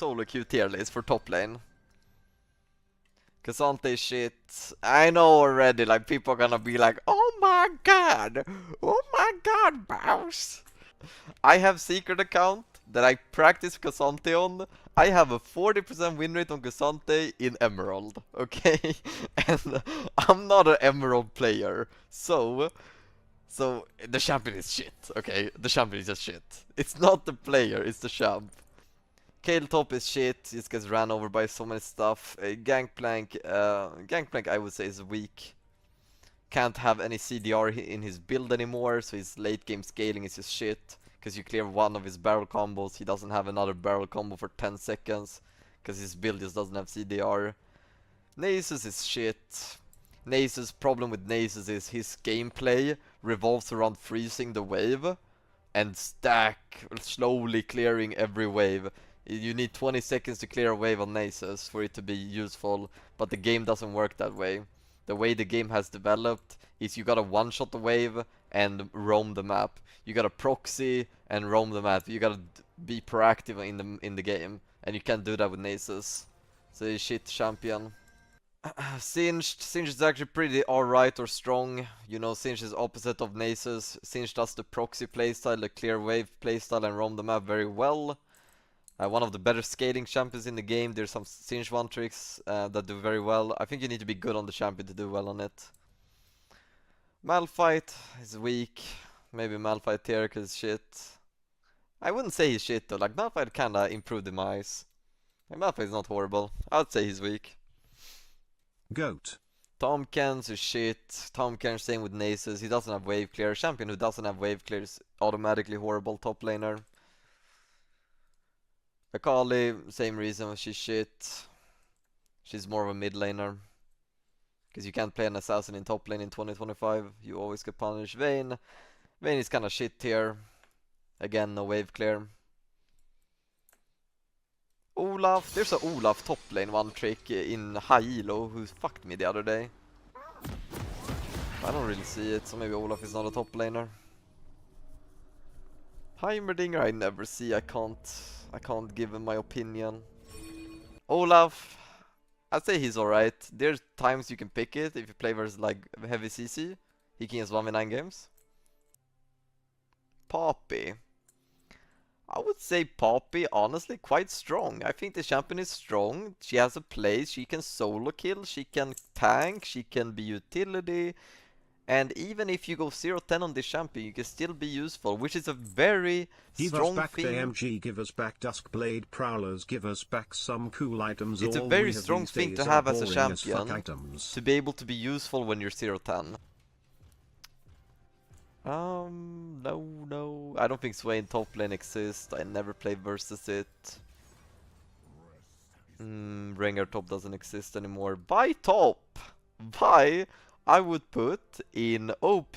solo queue tier list for top lane. Cassante shit. I know already, like, people are gonna be like, oh my god, Baus. I have secret account that I practice Cassante on. I have a 40% win rate on Cassante in Emerald, okay? And I'm not an Emerald player, so the champion is shit, okay? The champion is just shit. It's not the player, it's the champ. Kale top is shit, just gets ran over by so many stuff. Gangplank I would say is weak. Can't have any CDR in his build anymore, so his late game scaling is just shit. Because you clear one of his barrel combos, he doesn't have another barrel combo for 10 seconds. Because his build just doesn't have CDR. Nasus is shit. Nasus' problem with Nasus is his gameplay revolves around freezing the wave and stack, slowly clearing every wave. You need 20 seconds to clear a wave on Nasus for it to be useful, but the game doesn't work that way. The way the game has developed is you gotta one-shot the wave and roam the map. You gotta proxy and roam the map. You gotta be proactive in the game, and you can't do that with Nasus. So he's shit champion. Singed is actually pretty alright or strong. You know, Singed is opposite of Nasus. Singed does the proxy playstyle, the clear wave playstyle, and roam the map very well. One of the better scaling champions in the game. There's some Singed one tricks that do very well. I think you need to be good on the champion to do well on it. Malphite is weak. Maybe Malphite tier is shit. I wouldn't say he's shit though. Like, Malphite kinda improved in my eyes. Like, Malphite is not horrible. I'd say he's weak. Goat. Tomkins is shit. Tomkins same with Nasus. He doesn't have wave clear. Champion who doesn't have wave clear is automatically horrible top laner. Akali, same reason, she's shit. She's more of a mid laner. Because you can't play an assassin in top lane in 2025. You always get punished. Vayne is kinda shit here. Again, no wave clear. Olaf, there's a Olaf top lane one trick in high elo who fucked me the other day. I don't really see it, so maybe Olaf is not a top laner. Heimerdinger I never see, I can't give him my opinion. Olaf, I'd say he's alright. There's times you can pick it if you play versus like heavy CC. He can just 1v9 games. Poppy. I would say Poppy, honestly, quite strong. I think the champion is strong. She has a place, she can solo kill, she can tank, she can be utility. And even if you go 0-10 on this champion, you can still be useful, which is a very strong back thing. AMG, give us back Duskblade Prowlers, give us back some cool items. It's a very strong thing to have as a champion, to be able to be useful when you're 0-10. No, I don't think Swain top lane exists. I never played versus it. Rengar top doesn't exist anymore. By top! By I would put in OP.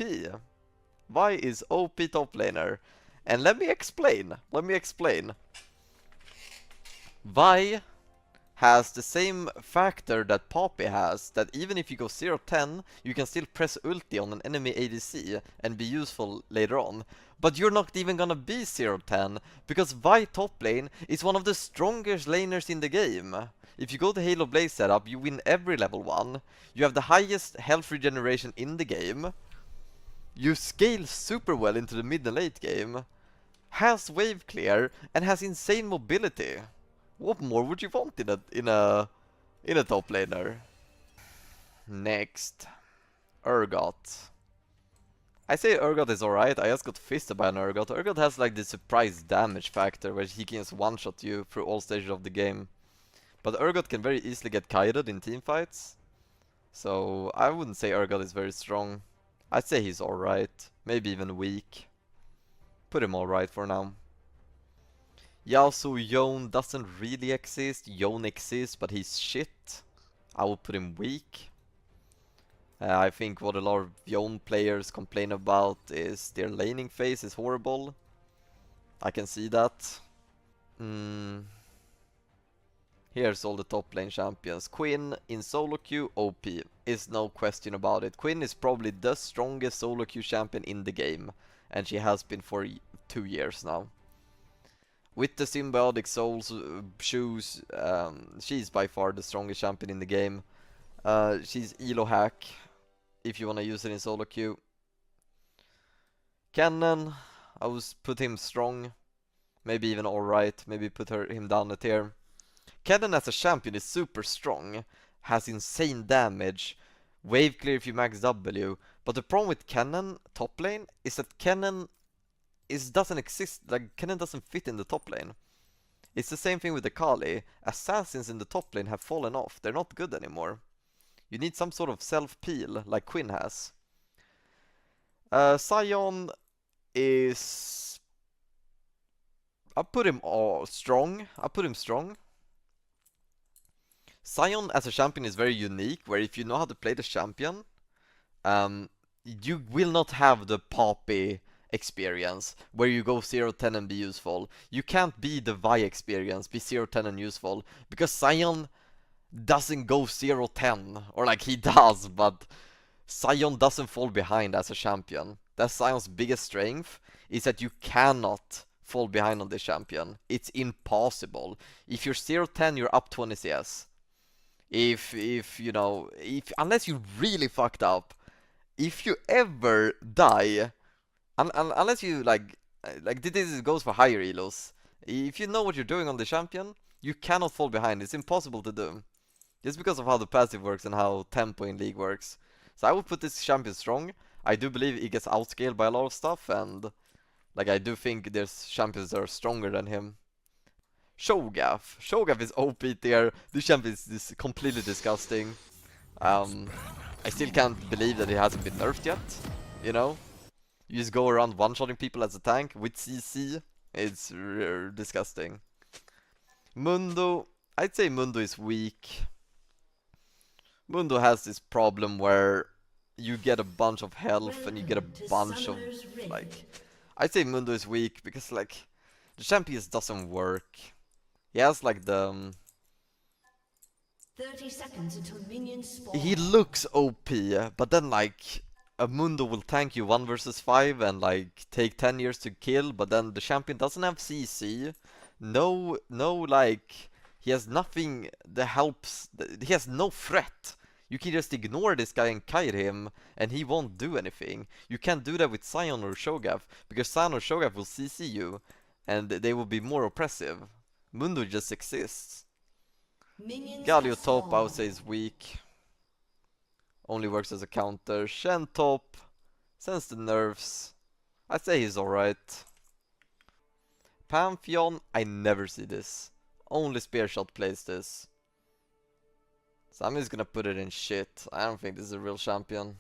Vi is OP top laner. And let me explain. Vi has the same factor that Poppy has, that even if you go 0-10, you can still press ulti on an enemy ADC and be useful later on. But you're not even gonna be 0-10, because Vi top lane is one of the strongest laners in the game. If you go to Halo Blaze setup, you win every level 1, you have the highest health regeneration in the game, you scale super well into the mid and late game, has wave clear, and has insane mobility. What more would you want in a top laner? Next, Urgot. I say Urgot is alright. I just got fisted by an Urgot. Urgot has like the surprise damage factor where he can just one-shot you through all stages of the game. But Urgot can very easily get kited in teamfights. So I wouldn't say Urgot is very strong. I'd say he's alright. Maybe even weak. Put him alright for now. Yasuo Yone doesn't really exist. Yone exists, but he's shit. I would put him weak. I think what a lot of Yone players complain about is their laning phase is horrible. I can see that. Here's all the top lane champions. Quinn in solo queue, OP. Is no question about it. Quinn is probably the strongest solo queue champion in the game. And she has been for 2 years now. With the symbiotic souls shoes, she's by far the strongest champion in the game. She's elo hack if you want to use it in solo queue. Cannon, I would put him strong, maybe even alright, maybe put him down a tier. Cannon as a champion is super strong, has insane damage, wave clear if you max W, but the problem with Cannon top lane is that Cannon doesn't exist, like Cannon doesn't fit in the top lane. It's the same thing with the Kali. Assassins in the top lane have fallen off, they're not good anymore. You need some sort of self-peel, like Quinn has. Sion is... I put him strong. I put him strong. Sion as a champion is very unique, where if you know how to play the champion, you will not have the Poppy experience, where you go 0-10 and be useful. You can't be the Vi experience, be 0-10 and useful, because Sion doesn't go 0-10, or like he does, but Sion doesn't fall behind as a champion. That's Sion's biggest strength, is that you cannot fall behind on this champion. It's impossible. If you're 0-10, you're up 20 CS. If you know, unless you really fucked up, if you ever die, unless you like this goes for higher elos. If you know what you're doing on the champion, you cannot fall behind. It's impossible to do. Just because of how the passive works and how tempo in League works. So I would put this champion strong. I do believe he gets outscaled by a lot of stuff, and like I do think there's champions that are stronger than him. Shogath is OP tier. This champion is completely disgusting. I still can't believe that he hasn't been nerfed yet. You know, you just go around one-shotting people as a tank with CC. It's disgusting. Mundo, I'd say Mundo is weak. Mundo has this problem where you get a bunch of health and you get a bunch of like... I'd say Mundo is weak because like the champion doesn't work. He has like the... 30 seconds until minions spawn. He looks OP, but then like a Mundo will tank you 1 versus 5 and like take 10 years to kill, but then the champion doesn't have CC. No like... He has nothing that helps. He has no threat. You can just ignore this guy and kite him, and he won't do anything. You can't do that with Sion or Shogath, because Sion or Shogath will CC you, and they will be more oppressive. Mundo just exists. Minions Galio have top, I would spawned. say, is weak. Only works as a counter. Shen top, since the nerfs, I'd say he's alright. Pantheon, I never see this. Only Spearshot plays this. So I'm just gonna put it in shit. I don't think this is a real champion.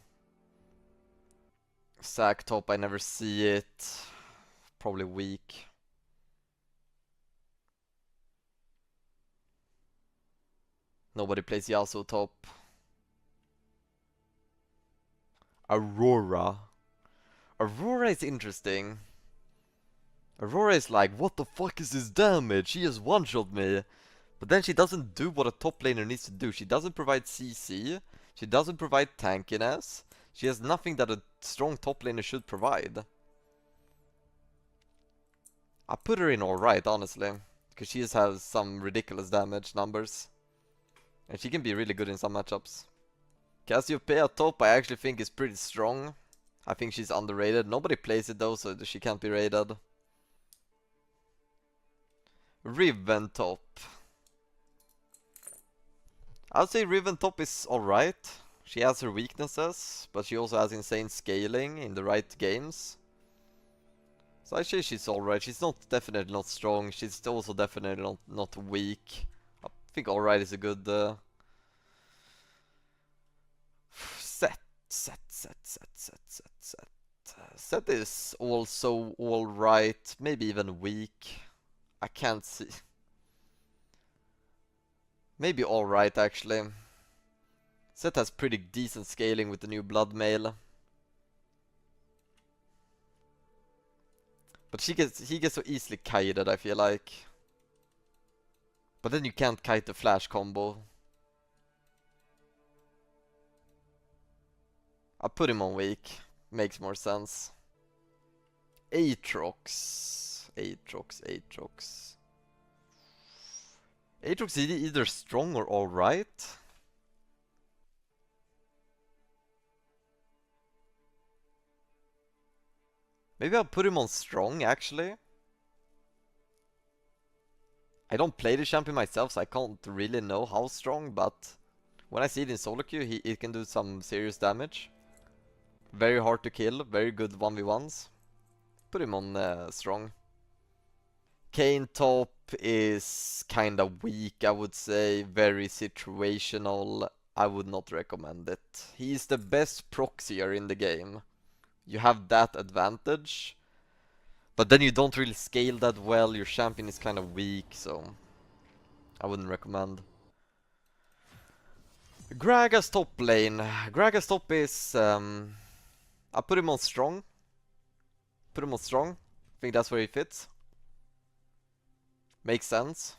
Sack top, I never see it. Probably weak. Nobody plays Yasuo top. Aurora. Aurora is interesting. Aurora is like, what the fuck is this damage? She just one-shot me. But then she doesn't do what a top laner needs to do. She doesn't provide CC. She doesn't provide tankiness. She has nothing that a strong top laner should provide. I put her in alright, honestly. Because she just has some ridiculous damage numbers. And she can be really good in some matchups. Cassiopeia top I actually think is pretty strong. I think she's underrated. Nobody plays it though, so she can't be rated. Riven top. I'd say Riven top is alright. She has her weaknesses, but she also has insane scaling in the right games. So I say she's alright. She's definitely not strong. She's also definitely not weak. I think alright is a good set. Set is also alright. Maybe even weak. I can't see. Maybe alright actually. Set has pretty decent scaling with the new blood mail. But he gets so easily kited, I feel like. But then you can't kite the flash combo. I put him on weak. Makes more sense. Aatrox. Aatrox. Aatrox is either strong or alright. Maybe I'll put him on strong, actually. I don't play the champion myself, so I can't really know how strong, but when I see it in solo queue, it can do some serious damage. Very hard to kill, very good 1v1s. Put him on strong. Kane top is kinda weak, I would say. Very situational. I would not recommend it. He's the best proxier in the game. You have that advantage. But then you don't really scale that well, your champion is kind of weak, so I wouldn't recommend. Gragas top lane. Gragas top is... I put him on strong. Put him on strong. I think that's where he fits. Makes sense.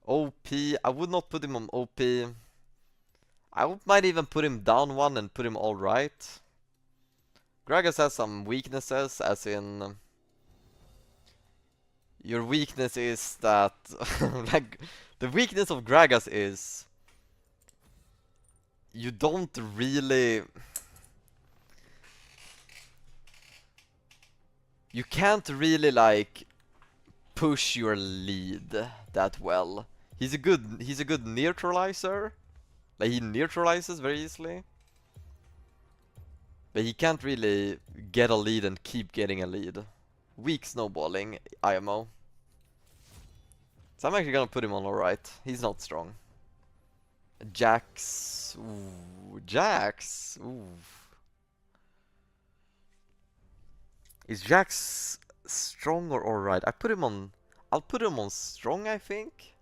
OP. I would not put him on OP. Might even put him down one and put him alright. Gragas has some weaknesses, as in... Your weakness is that... like, the weakness of Gragas is... You don't really... You can't really, like, push your lead that well. He's a good neutralizer. Like, he neutralizes very easily. But he can't really get a lead and keep getting a lead. Weak snowballing, IMO. So I'm actually gonna put him on alright. He's not strong. Jax. Ooh, Jax. Ooh. Is Jax strong or alright? I'll put him on strong, I think.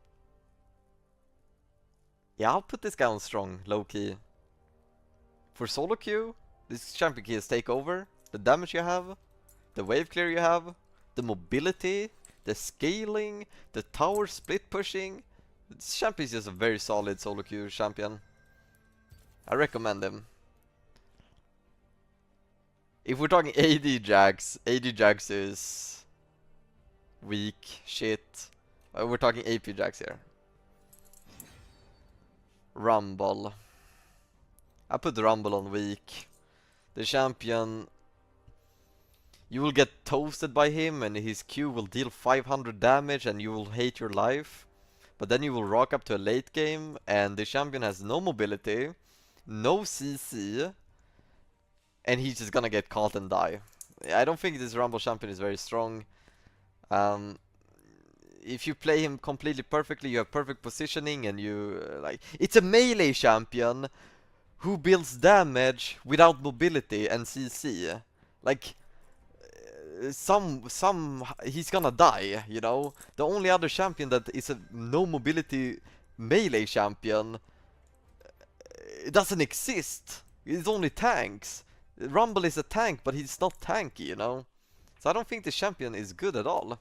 Yeah, I'll put this guy on strong, low key. For solo queue, this champion key is take over. The damage you have, the wave clear you have, the mobility, the scaling, the tower split pushing. This champion is just a very solid solo queue champion. I recommend him. If we're talking AD Jax is weak, shit. We're talking AP Jax here. Rumble. I put the Rumble on weak. The champion... You will get toasted by him and his Q will deal 500 damage and you will hate your life. But then you will rock up to a late game and the champion has no mobility, no CC, and he's just gonna get caught and die. I don't think this Rumble champion is very strong. If you play him completely perfectly, you have perfect positioning and you... like, it's a melee champion who builds damage without mobility and CC. Like... he's gonna die, you know. The only other champion that is a no mobility melee champion, it doesn't exist. It's only tanks. Rumble is a tank, but he's not tanky, you know. So I don't think the champion is good at all.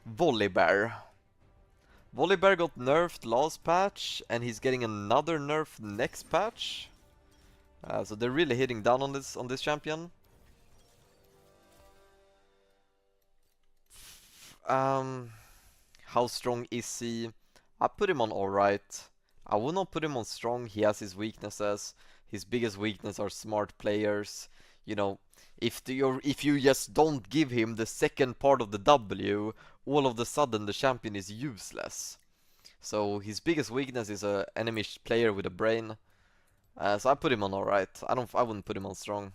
Volibear. Volibear got nerfed last patch, and he's getting another nerf next patch. So they're really hitting down on this champion. How strong is he? I put him on alright. I would not put him on strong. He has his weaknesses. His biggest weakness are smart players. You know, if you just don't give him the second part of the W, all of a sudden the champion is useless. So his biggest weakness is a enemy player with a brain. So I put him on alright. I wouldn't put him on strong.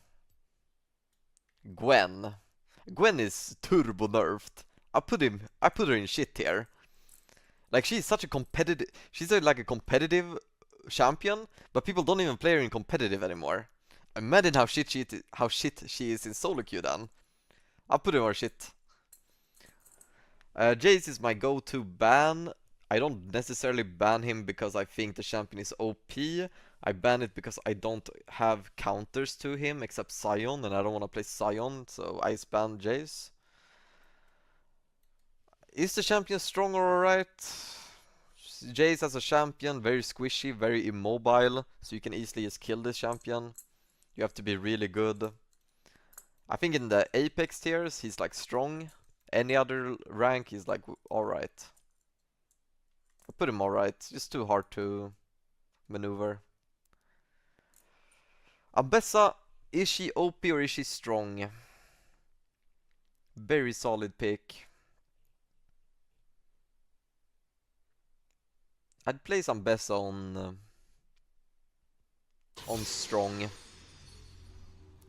Gwen. Gwen is turbo nerfed. I put her in shit here. Like, she's such a competitive... She's like a competitive champion, but people don't even play her in competitive anymore. Imagine how shit she is in solo queue then. I'll put her on shit. Jace is my go-to ban. I don't necessarily ban him because I think the champion is OP. I ban it because I don't have counters to him except Sion, and I don't want to play Sion, so I ban Jace. Is the champion strong or alright? Jace as a champion, very squishy, very immobile, so you can easily just kill this champion. You have to be really good. I think in the Apex tiers, he's like strong. Any other rank, he's like alright. I put him alright, just too hard to maneuver. Ambessa, is she OP or is she strong? Very solid pick. I'd place Ambessa on strong.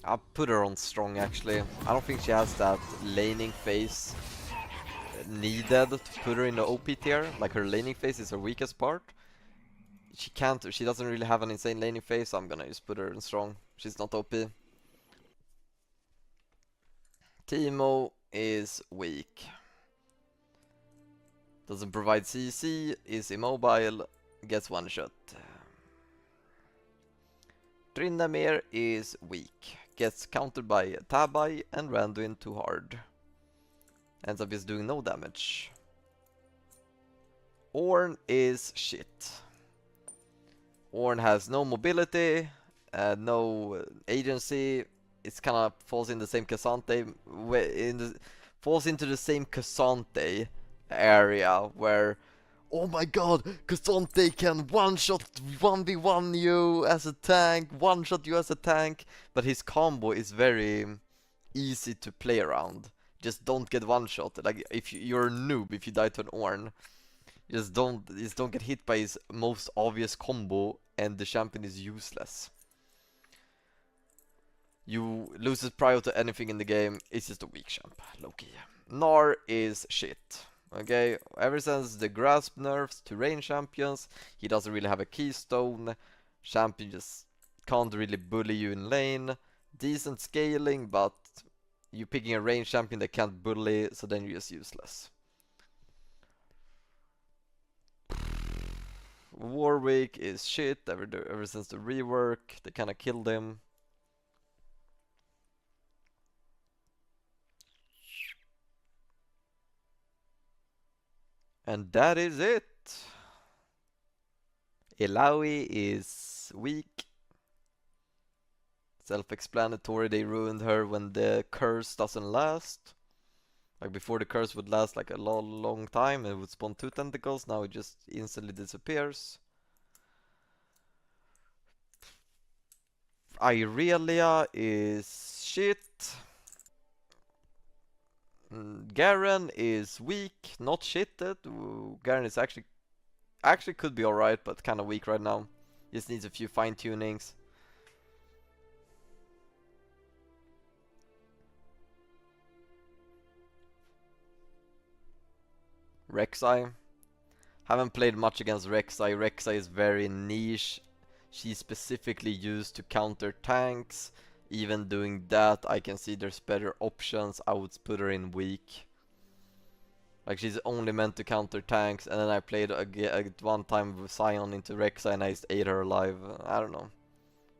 I'll put her on strong actually. I don't think she has that laning phase needed to put her in the OP tier. Like her laning phase is her weakest part. She doesn't really have an insane laning phase, so I'm gonna just put her in strong. She's not OP. Teemo is weak. Doesn't provide CC, is immobile, gets one shot. Tryndamere is weak. Gets countered by Tabai and Randuin too hard. Ends up just doing no damage. Ornn is shit. Ornn has no mobility, no agency. It's kind of falls in the same Cassante, falls into the same Cassante area where, oh my god, Cassante can one-shot 1v1 you as a tank, one-shot you as a tank, but his combo is very easy to play around. Just don't get one-shot. Like if you're a noob, if you die to an Ornn, just don't get hit by his most obvious combo, and the champion is useless. You loses prior to anything in the game. It's just a weak champ, low-key. Gnar is shit. Okay, ever since the grasp nerfs to range champions, he doesn't really have a keystone. Champion just can't really bully you in lane. Decent scaling, but you picking a range champion that can't bully, so then you're just useless. Warwick is shit ever since the rework. They kinda killed him. And that is it. Illaoi is weak. Self-explanatory, they ruined her when the curse doesn't last. Like before the curse would last like a long time and it would spawn 2 tentacles, now it just instantly disappears. Irelia is shit. Garen is weak, not shitted. Garen is actually could be alright, but kind of weak right now. Just needs a few fine tunings. Rek'Sai. Haven't played much against Rek'Sai. Rek'Sai is very niche. She's specifically used to counter tanks. Even doing that, I can see there's better options. I would put her in weak. Like she's only meant to counter tanks, and then I played one time with Sion into Rek'Sai and I just ate her alive. I don't know.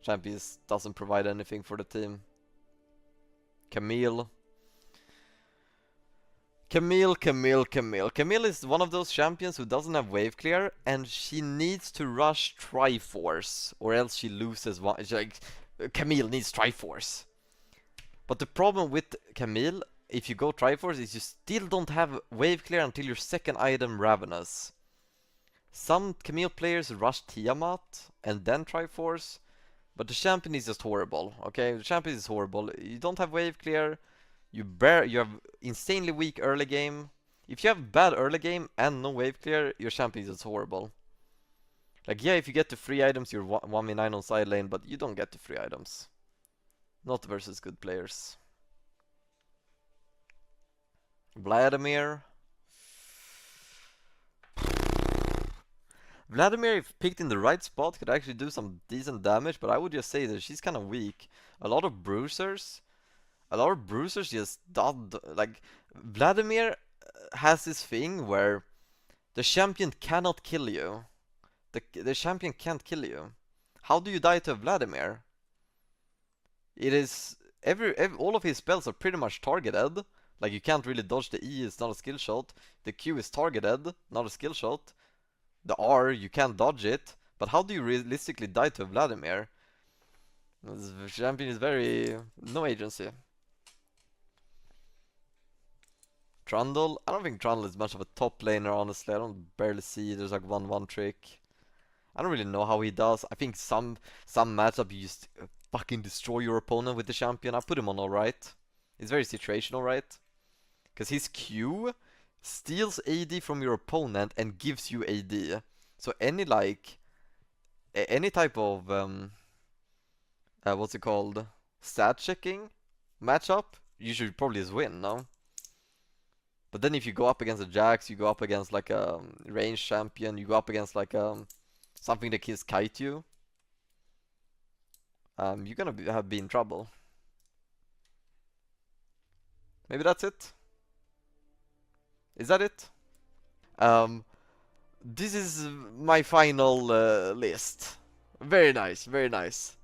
Champions doesn't provide anything for the team. Camille. Camille is one of those champions who doesn't have wave clear, and she needs to rush Triforce, or else she loses one. Like, Camille needs Triforce. But the problem with Camille, if you go Triforce, is you still don't have wave clear until your second item, Ravenous. Some Camille players rush Tiamat and then Triforce, but the champion is just horrible, okay? The champion is horrible. You don't have wave clear. You have insanely weak early game. If you have bad early game and no wave clear, your champion is just horrible. Like, yeah, if you get to 3 items, you're 1v9 on side lane, but you don't get to 3 items. Not versus good players. Vladimir. Vladimir, if picked in the right spot, could actually do some decent damage, but I would just say that she's kind of weak. A lot of bruisers just don't, like, Vladimir has this thing where the champion cannot kill you. The champion can't kill you. How do you die to Vladimir? It is all of his spells are pretty much targeted. Like, you can't really dodge the E, it's not a skill shot. The Q is targeted, not a skill shot. The R, you can't dodge it. But how do you realistically die to Vladimir? The champion is very no agency. Trundle? I don't think Trundle is much of a top laner, honestly. I don't barely see there's like one trick. I don't really know how he does. I think some matchup you just fucking destroy your opponent with the champion. I put him on alright. It's very situational, right? Because his Q steals AD from your opponent and gives you AD. So any like any type of what's it called? Stat checking matchup, you should probably just win, no? But then if you go up against a Jax, you go up against like a range champion, you go up against like something that kills kite you, you're gonna be in trouble. Maybe that's it. Is that it? Um, this is my final list. Very nice, very nice.